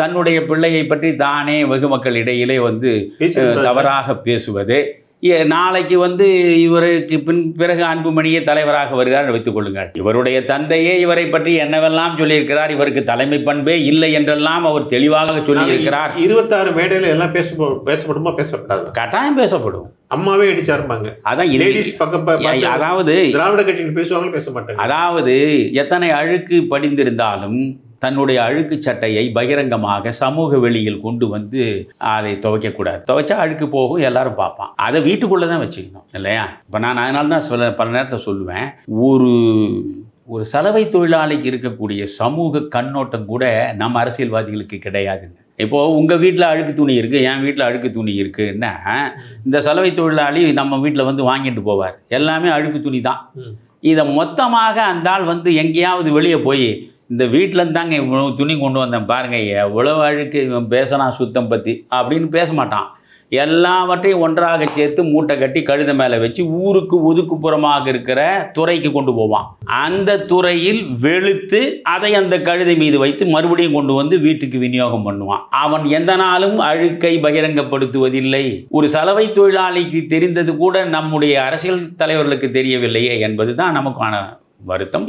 தன்னுடைய பிள்ளையை பற்றி தானே வெகு மக்கள் இடையிலே தவறாக பேசுவது. நாளைக்கு இவருக்கு பிறகு அன்புமணியே தலைவராக வருகிறார் வைத்துக் கொள்ளுங்கள். இவருடைய தந்தையே இவரை பற்றி என்னவெல்லாம் சொல்லியிருக்கிறார், இவருக்கு தலைமை பண்பே இல்லை என்றெல்லாம் அவர் தெளிவாக சொல்லியிருக்கிறார். 26 மேடையில் எல்லாம் பேசப்படுமா? பேசப்படாது, கட்டாயம் பேசப்படும். அம்மாவே அடிச்சாருப்பாங்க. அதான் அதாவது திராவிட கட்சிகள் பேசுவாங்க, பேச மாட்டாங்க. அதாவது எத்தனை அழுக்கு படிந்திருந்தாலும் தன்னுடைய அழுக்கு சட்டையை பகிரங்கமாக சமூக வெளியில் கொண்டு அதை துவைக்கக்கூடாது. துவைச்சா அழுக்கு போகும், எல்லாரும் பார்ப்பான். அதை வீட்டுக்குள்ளே தான் வச்சுக்கணும் இல்லையா? இப்போ நான் அதனால தான் பல நேரத்தில் சொல்லுவேன், ஒரு சலவை தொழிலாளிக்கு இருக்கக்கூடிய சமூக கண்ணோட்டம் கூட நம்ம அரசியல்வாதிகளுக்கு கிடையாதுங்க. இப்போது உங்கள் வீட்டில் அழுக்கு துணி இருக்குது, என் வீட்டில் அழுக்கு துணி இருக்குன்னா இந்த சலவை தொழிலாளி நம்ம வீட்டில் வாங்கிட்டு போவார், எல்லாமே அழுக்கு துணி தான். இதை மொத்தமாக அந்த ஆள் எங்கேயாவது வெளியே போய் இந்த வீட்டில் இருந்தாங்க இவ்வளோ துணி கொண்டு வந்தேன் பாருங்க, எவ்வளோ அழுக்கு இவன் பேசினான் சுத்தம் பற்றி அப்படின்னு பேச மாட்டான். எல்லாவற்றையும் ஒன்றாக சேர்த்து மூட்டை கட்டி கழுத மேலே வச்சு ஊருக்கு ஒதுக்குப்புறமாக இருக்கிற துறைக்கு கொண்டு போவான். அந்த துறையில் வெளுத்து அதை அந்த கழுதை மீது வைத்து மறுபடியும் கொண்டு வீட்டுக்கு விநியோகம் பண்ணுவான். அவன் எந்த நாளும் அழுக்கை பகிரங்கப்படுத்துவதில்லை. ஒரு சலவை தொழிலாளிக்கு தெரிந்தது கூட நம்முடைய அரசியல் தலைவர்களுக்கு தெரியவில்லையே என்பது தான் நமக்கான வருத்தம்.